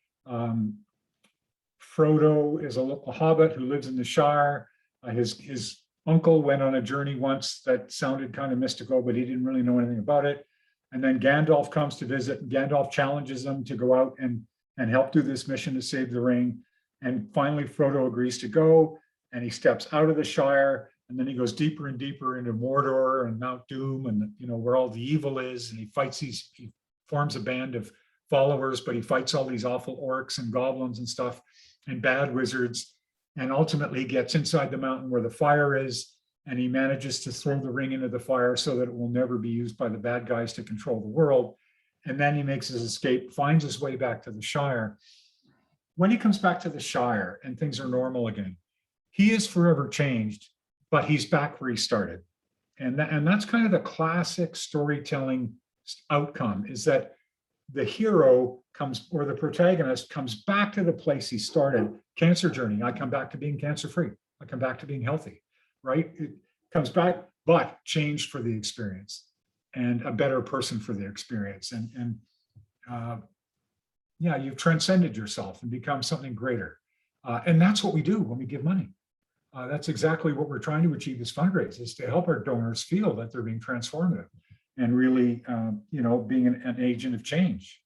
Frodo is a hobbit who lives in the Shire. His uncle went on a journey once that sounded kind of mystical, but he didn't really know anything about it. And then Gandalf comes to visit, and Gandalf challenges them to go out and help do this mission to save the ring. And finally, Frodo agrees to go, and he steps out of the Shire, and then he goes deeper and deeper into Mordor and Mount Doom, and where all the evil is, and he forms a band of followers, but he fights all these awful orcs and goblins and stuff and bad wizards, and ultimately gets inside the mountain where the fire is, and he manages to throw the ring into the fire so that it will never be used by the bad guys to control the world. And then he makes his escape, finds his way back to the Shire. When he comes back to the Shire and things are normal again, he is forever changed, but he's back where he started. And that's kind of the classic storytelling outcome, is that the hero comes, or the protagonist comes back to the place he started. Cancer journey, I come back to being cancer-free. I come back to being healthy, right? It comes back, but changed for the experience and a better person for the experience. Yeah, you've transcended yourself and become something greater. And that's what we do when we give money. That's exactly what we're trying to achieve as fundraisers, is to help our donors feel that they're being transformative and really, being an agent of change.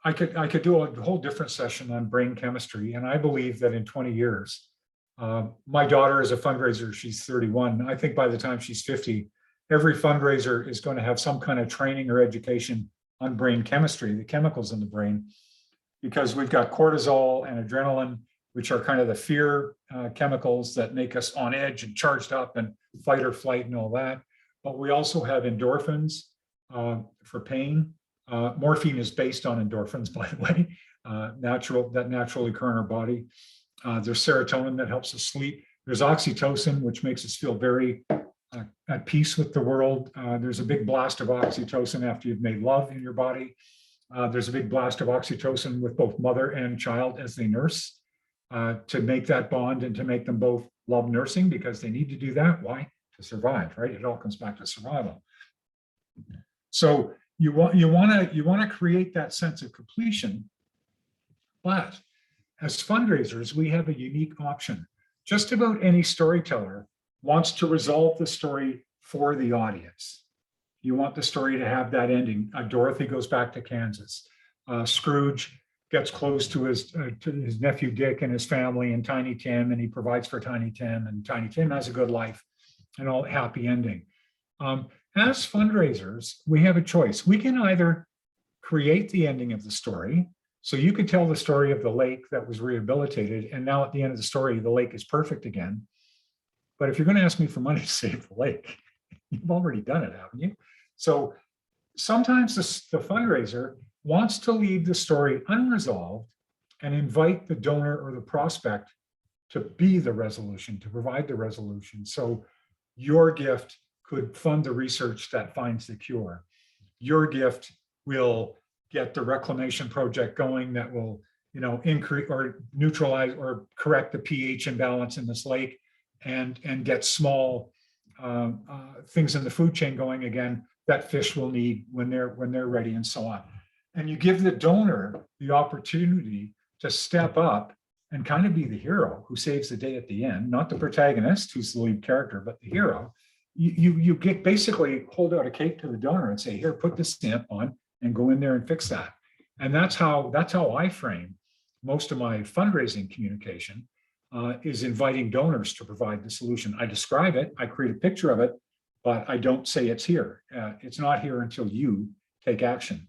I could do a whole different session on brain chemistry, and I believe that in 20 years, my daughter is a fundraiser. She's 31. I think by the time she's 50, every fundraiser is going to have some kind of training or education on brain chemistry, the chemicals in the brain, because we've got cortisol and adrenaline, which are kind of the fear chemicals that make us on edge and charged up and fight or flight and all that. But we also have endorphins for pain. Morphine is based on endorphins, by the way, that naturally occur in our body. There's serotonin that helps us sleep. There's oxytocin, which makes us feel very at peace with the world. There's a big blast of oxytocin after you've made love in your body. There's a big blast of oxytocin with both mother and child as they nurse, to make that bond and to make them both love nursing, because they need to do that. Why? To survive, right? It all comes back to survival. So you want to create that sense of completion, but as fundraisers, we have a unique option. Just about any storyteller wants to resolve the story for the audience. You want the story to have that ending. Dorothy goes back to Kansas. Scrooge gets close to his nephew Dick and his family and Tiny Tim, and he provides for Tiny Tim, and Tiny Tim has a good life and all happy ending. As fundraisers, we have a choice. We can either create the ending of the story. So you could tell the story of the lake that was rehabilitated, and now at the end of the story, the lake is perfect again. But if you're going to ask me for money to save the lake, you've already done it, haven't you? So sometimes the fundraiser wants to leave the story unresolved and invite the donor or the prospect to be the resolution, to provide the resolution. So your gift could fund the research that finds the cure. Your gift will get the reclamation project going that will, increase or neutralize or correct the pH imbalance in this lake, and get small things in the food chain going again that fish will need when they're ready, and so on. And you give the donor the opportunity to step up and kind of be the hero who saves the day at the end, not the protagonist who's the lead character, but the hero. You get basically hold out a cake to the donor and say, here, put this stamp on and go in there and fix that. And that's how I frame most of my fundraising communication, is inviting donors to provide the solution. I describe it, I create a picture of it, but I don't say it's here. It's not here until you take action.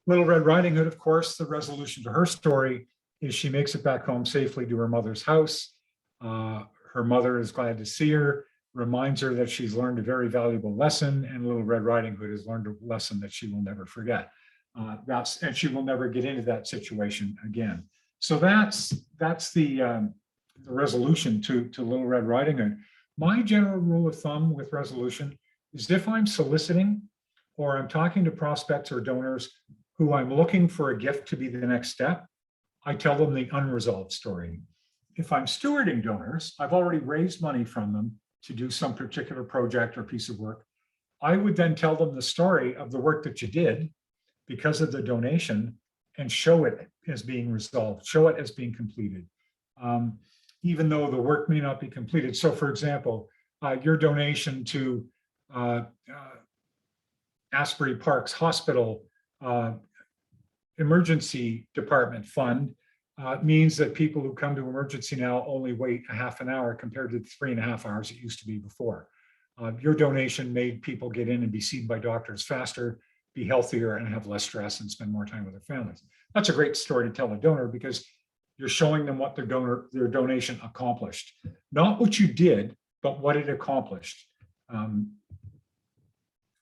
Little Red Riding Hood, of course, the resolution to her story is she makes it back home safely to her mother's house. Her mother is glad to see her, reminds her that she's learned a very valuable lesson, and Little Red Riding Hood has learned a lesson that she will never forget. And she will never get into that situation again. So that's the resolution to Little Red Riding Hood. My general rule of thumb with resolution is if I'm soliciting or I'm talking to prospects or donors who I'm looking for a gift to be the next step, I tell them the unresolved story. If I'm stewarding donors, I've already raised money from them to do some particular project or piece of work. I would then tell them the story of the work that you did because of the donation and show it as being resolved, show it as being completed, even though the work may not be completed. So for example, your donation to Asbury Park's hospital emergency department fund means that people who come to emergency now only wait a half an hour compared to the 3.5 hours it used to be before. Your donation made people get in and be seen by doctors faster, be healthier, and have less stress and spend more time with their families. That's a great story to tell a donor because you're showing them what their donation accomplished. Not what you did, but what it accomplished.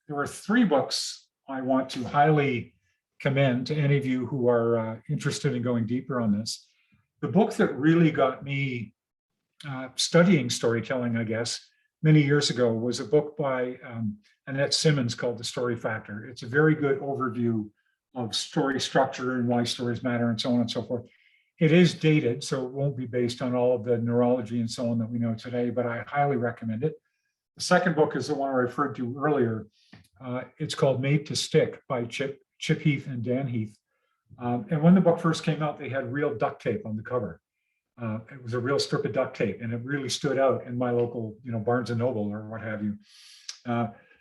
There are 3 books I want to highly commend to any of you who are interested in going deeper on this. The book that really got me studying storytelling, I guess, many years ago was a book by Annette Simmons called The Story Factor. It's a very good overview of story structure and why stories matter and so on and so forth. It is dated, so it won't be based on all of the neurology and so on that we know today, but I highly recommend it. The second book is the one I referred to earlier. It's called Made to Stick by Chip Heath and Dan Heath. And when the book first came out, they had real duct tape on the cover. It was a real strip of duct tape, and it really stood out in my local, Barnes and Noble or what have you.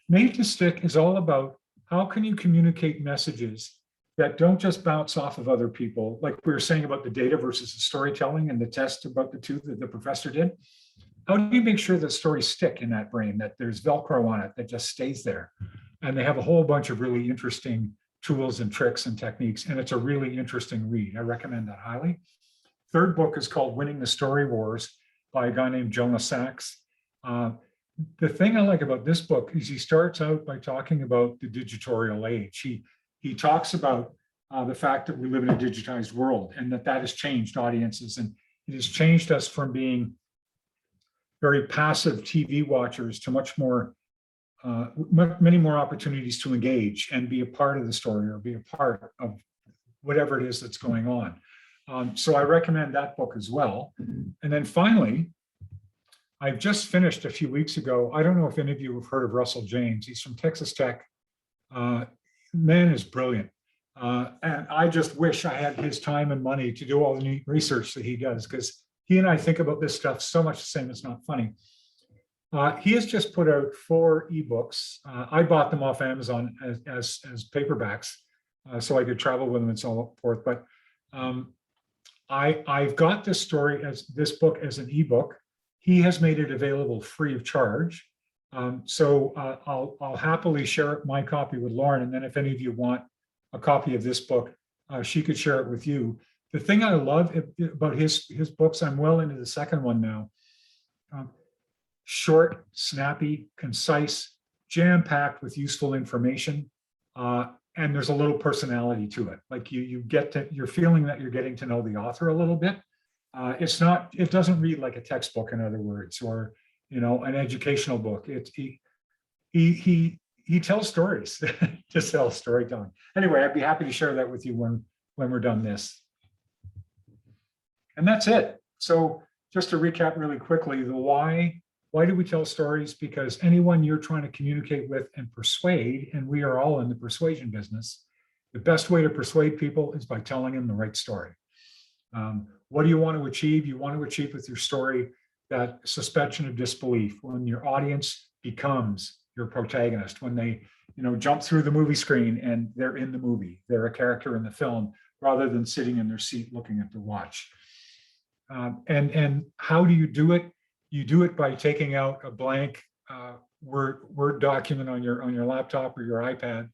Made to Stick is all about how can you communicate messages that don't just bounce off of other people, like we were saying about the data versus the storytelling and the test about the 2 that the professor did. How do you make sure that stories stick in that brain, that there's Velcro on it that just stays there? And they have a whole bunch of really interesting tools and tricks and techniques, and it's a really interesting read. I recommend that highly. Third book is called Winning the Story Wars by a guy named Jonah Sachs. The thing I like about this book is he starts out by talking about the digital age. He talks about the fact that we live in a digitized world and that has changed audiences, and it has changed us from being very passive TV watchers to much more, many more opportunities to engage and be a part of the story or be a part of whatever it is that's going on. So I recommend that book as well. And then finally, I've just finished a few weeks ago. I don't know if any of you have heard of Russell James. He's from Texas Tech. Man is brilliant. And I just wish I had his time and money to do all the neat research that he does, because he and I think about this stuff so much the same, it's not funny. He has just put out 4 ebooks. I bought them off Amazon as paperbacks so I could travel with them and so forth. But I've got this book as an ebook. He has made it available free of charge. So I'll happily share my copy with Lauren. And then if any of you want a copy of this book, she could share it with you. The thing I love about his books, I'm well into the second one now. Short, snappy, concise, jam-packed with useful information. And there's a little personality to it. Like you're feeling that you're getting to know the author a little bit. It doesn't read like a textbook, in other words, or, an educational book. He tells stories to sell storytelling. Anyway, I'd be happy to share that with you when we're done this. And that's it. So just to recap really quickly, the why do we tell stories? Because anyone you're trying to communicate with and persuade, and we are all in the persuasion business, the best way to persuade people is by telling them the right story. What do you want to achieve? You want to achieve with your story that suspension of disbelief, when your audience becomes your protagonist, when they, jump through the movie screen and they're in the movie, they're a character in the film, rather than sitting in their seat looking at the watch. And how do you do it? You do it by taking out a blank Word document on your laptop or your iPad,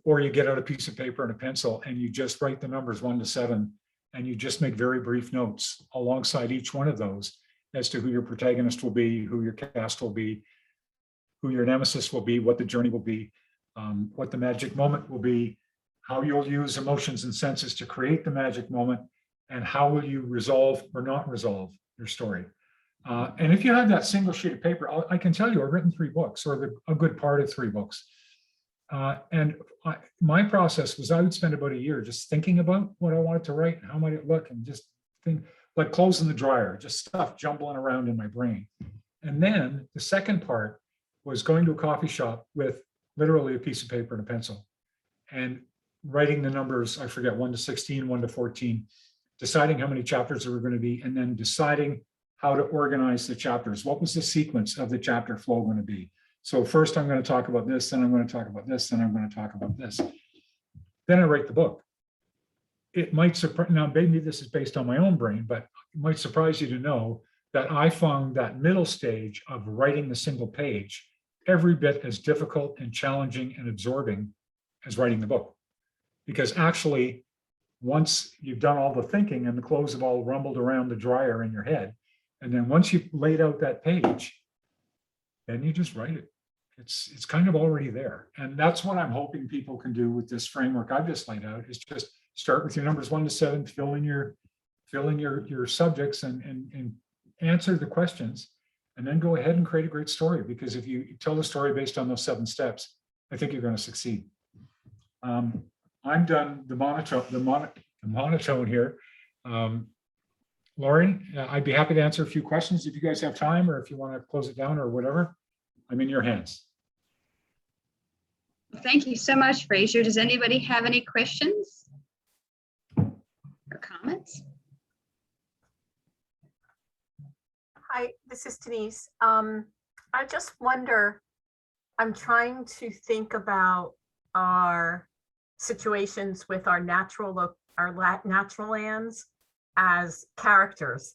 or you get out a piece of paper and a pencil and you just write the numbers 1 to 7, and you just make very brief notes alongside each one of those as to who your protagonist will be, who your cast will be, who your nemesis will be, what the journey will be, what the magic moment will be, how you'll use emotions and senses to create the magic moment, and how will you resolve or not resolve your story. And if you have that single sheet of paper, I can tell you I've written 3 books, or a good part of 3 books. My process was I would spend about a year just thinking about what I wanted to write and how might it look, and just think like clothes in the dryer, just stuff jumbling around in my brain. And then the second part was going to a coffee shop with literally a piece of paper and a pencil and writing the numbers, I forget, 1 to 16, 1 to 14, deciding how many chapters there were going to be, and then deciding how to organize the chapters. What was the sequence of the chapter flow going to be? So first I'm going to talk about this, then I'm going to talk about this, then I'm going to talk about this. Then I write the book. It might surprise, now maybe this is based on my own brain, but it might surprise you to know that I found that middle stage of writing the single page every bit as difficult and challenging and absorbing as writing the book. Because actually, once you've done all the thinking and the clothes have all rumbled around the dryer in your head, and then once you've laid out that page, then you just write it. It's kind of already there. And that's what I'm hoping people can do with this framework I've just laid out, is just start with your numbers 1 to 7, fill in your subjects and answer the questions, and then go ahead and create a great story. Because if you tell the story based on those 7 steps, I think you're going to succeed. I'm done the monotone here. Lauren, I'd be happy to answer a few questions if you guys have time, or if you want to close it down or whatever. I'm in your hands. Thank you so much, Fraser. Does anybody have any questions or comments? Hi, this is Denise. I just wonder, I'm trying to think about our situations with our natural lands as characters.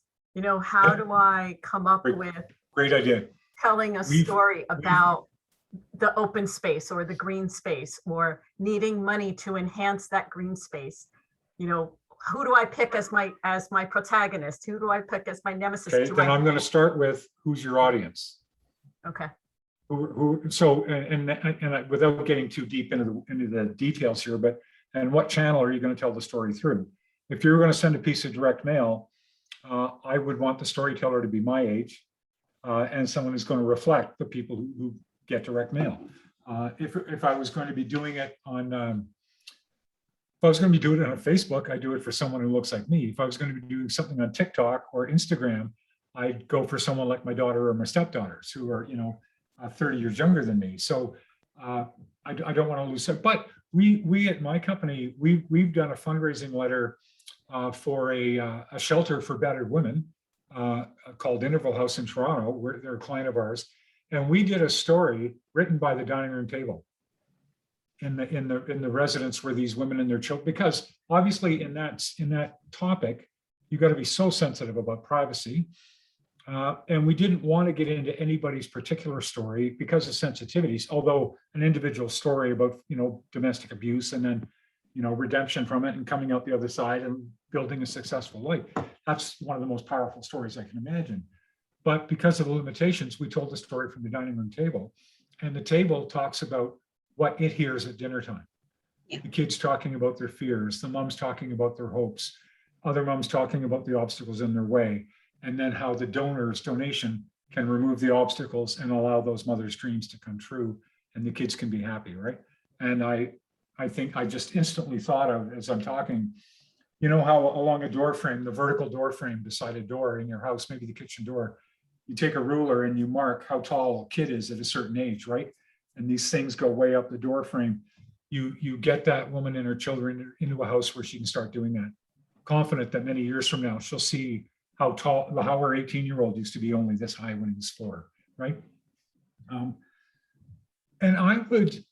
How do I come up with great idea telling a story about the open space or the green space, or needing money to enhance that green space? Who do I pick as my protagonist? Who do I pick as my nemesis? Okay, then I'm going to start with who's your audience. Okay. So without getting too deep into the details here, and what channel are you going to tell the story through? If you're going to send a piece of direct mail, I would want the storyteller to be my age, and someone who's going to reflect the people who get direct mail. If I was going to be doing it on, if I was going to be doing it on Facebook, I'd do it for someone who looks like me. If I was going to be doing something on TikTok or Instagram, I'd go for someone like my daughter or my stepdaughters who are, 30 years younger than me. So I don't want to lose that. But we at my company, we've done a fundraising letter for a shelter for battered women called Interval House in Toronto, where they're a client of ours. And we did a story written by the dining room table in the residence where these women and their children, because obviously in that topic, you got to be so sensitive about privacy. And we didn't want to get into anybody's particular story because of sensitivities, although an individual story about, domestic abuse and then, redemption from it and coming out the other side and building a successful life. That's one of the most powerful stories I can imagine. But because of the limitations, we told the story from the dining room table, and the table talks about what it hears at dinner time. Yeah. The kids talking about their fears, the moms talking about their hopes, other moms talking about the obstacles in their way, and then how the donor's donation can remove the obstacles and allow those mothers' dreams to come true, and the kids can be happy, right? And I think I just instantly thought of, as I'm talking, you know how along a door frame, the vertical door frame beside a door in your house, maybe the kitchen door, you take a ruler and you mark how tall a kid is at a certain age, right? And these things go way up the door frame. You get that woman and her children into a house where she can start doing that. Confident that many years from now, she'll see how tall, how her 18-year-old used to be only this high when he was 4, right? And I would,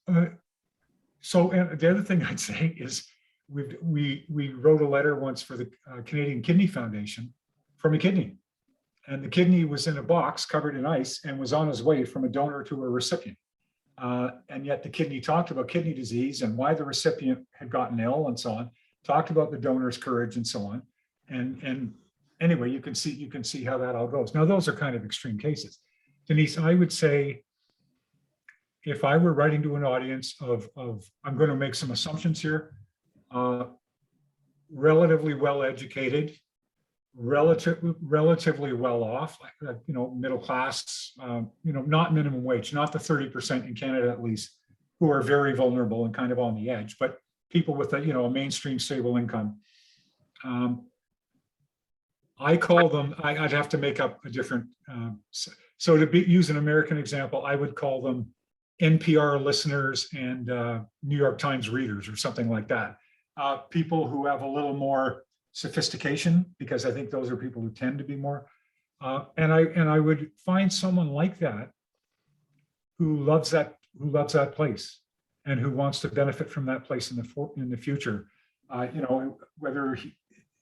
so and the other thing I'd say is we wrote a letter once for the Canadian Kidney Foundation from a kidney. And the kidney was in a box covered in ice and was on his way from a donor to a recipient. And yet the kidney talked about kidney disease and why the recipient had gotten ill and so on, talked about the donor's courage and so on. And anyway, you can see how that all goes. Now, those are kind of extreme cases. Denise, I would say, if I were writing to an audience of I'm going to make some assumptions here, relatively well-educated, relatively well off, like middle class, not minimum wage, not the 30% in Canada at least, who are very vulnerable and kind of on the edge, but people with a mainstream stable income. I call them, I'd have to make up a different, so to use an American example, I would call them NPR listeners and New York Times readers or something like that. People who have a little more sophistication, because I think those are people who tend to be more. And I would find someone like that who loves that place and who wants to benefit from that place in the future. Whether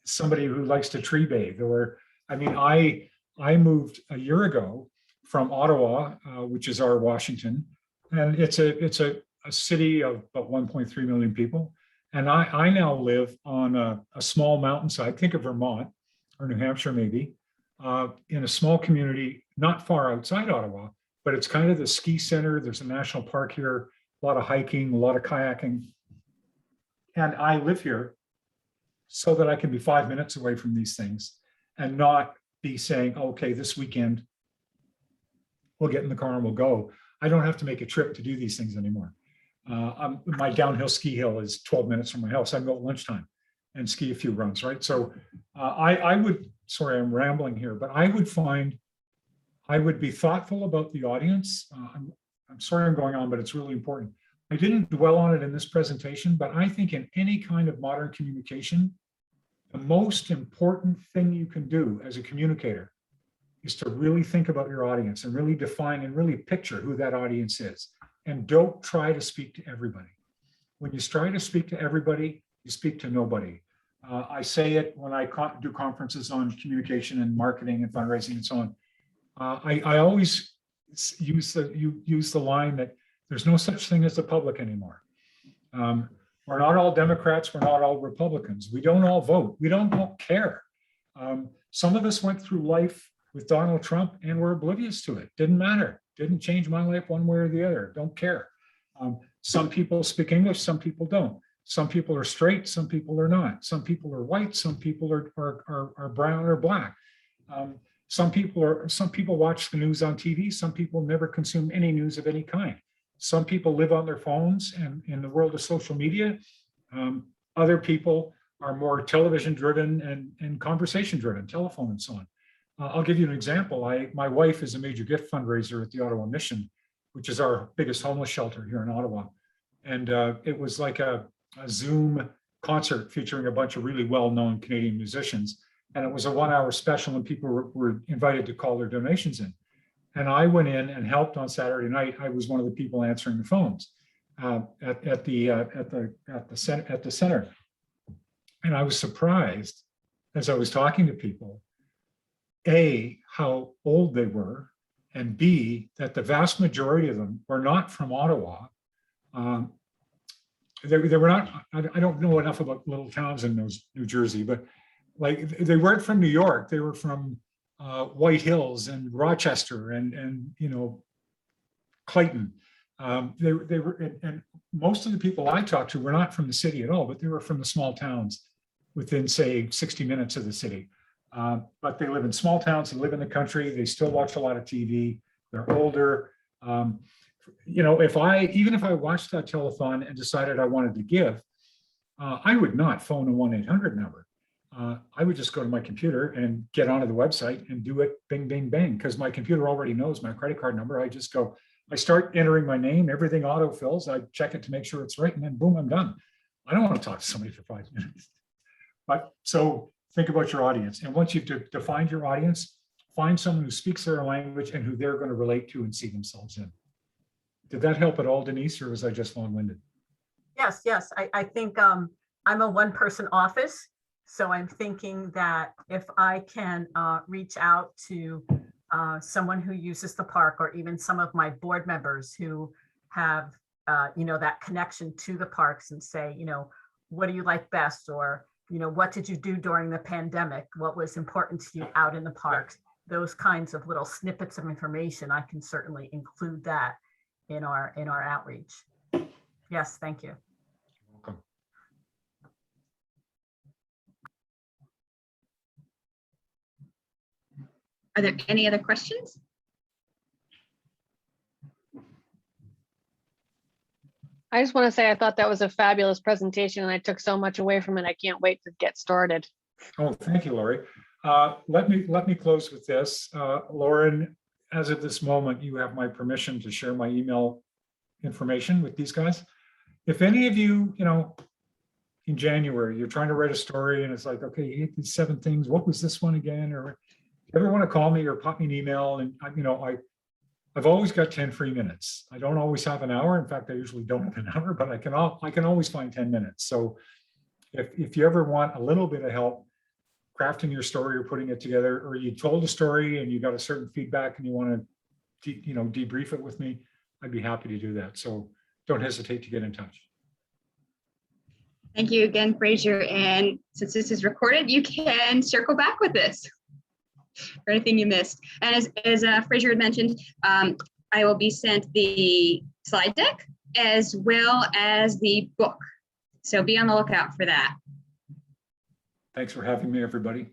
somebody who likes to tree bathe, or I moved a year ago from Ottawa, which is our Washington, and it's a city of about 1.3 million people. And I now live on a small mountainside, think of Vermont or New Hampshire maybe, in a small community not far outside Ottawa, but it's kind of the ski center. There's a national park here, a lot of hiking, a lot of kayaking. And I live here so that I can be 5 minutes away from these things and not be saying, okay, this weekend we'll get in the car and we'll go. I don't have to make a trip to do these things anymore. My downhill ski hill is 12 minutes from my house. I go at lunchtime and ski a few runs, right? So I would, sorry, I'm rambling here, but I would be thoughtful about the audience. I'm sorry I'm going on, but it's really important. I didn't dwell on it in this presentation, but I think in any kind of modern communication, the most important thing you can do as a communicator is to really think about your audience and really define and really picture who that audience is. And don't try to speak to everybody. When you try to speak to everybody, you speak to nobody. I say it when I do conferences on communication and marketing and fundraising and so on. I always use the line that there's no such thing as the public anymore. We're not all Democrats, we're not all Republicans. We don't all vote, we don't all care. Some of us went through life with Donald Trump and we're oblivious to it. Didn't matter. Didn't change my life one way or the other. Don't care. Some people speak English, some people don't. Some people are straight, some people are not. Some people are white, some people are brown or black. Some people watch the news on TV. Some people never consume any news of any kind. Some people live on their phones and in the world of social media. Other people are more television driven and conversation driven, telephone and so on. I'll give you an example. My wife is a major gift fundraiser at the Ottawa Mission, which is our biggest homeless shelter here in Ottawa. And it was like a Zoom concert featuring a bunch of really well-known Canadian musicians. And it was a 1-hour special and people were invited to call their donations in. And I went in and helped on Saturday night. I was one of the people answering the phones at the center. And I was surprised as I was talking to people, A, how old they were, and B, that the vast majority of them were not from Ottawa. They were not, I don't know enough about little towns in New Jersey, but like they weren't from New York. They were from White Hills and Rochester and Clayton. They were, and most of the people I talked to were not from the city at all, but they were from the small towns within, say, 60 minutes of the city. But they live in small towns, they live in the country, they still watch a lot of TV, they're older. You know, even if I watched that telethon and decided I wanted to give, I would not phone a 1-800 number. I would just go to my computer and get onto the website and do it bing, bing, bang, because my computer already knows my credit card number. I start entering my name, everything autofills, I check it to make sure it's right, and then boom, I'm done. I don't want to talk to somebody for 5 minutes. But so think about your audience. And once you've defined your audience, find someone who speaks their language and who they're going to relate to and see themselves in. Did that help at all, Denise, or was I just long-winded? Yes, yes. I think I'm a one-person office. So I'm thinking that if I can reach out to someone who uses the park, or even some of my board members who have, you know, that connection to the parks, and say, you know, what do you like best? Or, you know, what did you do during the pandemic? What was important to you out in the parks? Those kinds of little snippets of information, I can certainly include that in our outreach. Yes, thank you. Welcome. Are there any other questions? I just want to say I thought that was a fabulous presentation and I took so much away from it. I can't wait to get started. Oh, thank you, Lori. Let me close with this. Lauren, as of this moment, you have my permission to share my email information with these guys. If any of you, you know, in January, you're trying to write a story and it's like, okay, you hit these 7 things. What was this one again? Or if you ever want to call me or pop me an email, and you know, I've always got 10 free minutes. I don't always have an hour. In fact, I usually don't have an hour, but I can always find 10 minutes. So if you ever want a little bit of help crafting your story or putting it together, or you told a story and you got a certain feedback and you want to, you know, debrief it with me, I'd be happy to do that. So don't hesitate to get in touch. Thank you again, Fraser. And since this is recorded, you can circle back with this for anything you missed. And as Fraser had mentioned, I will be sent the slide deck as well as the book. So be on the lookout for that. Thanks for having me, everybody.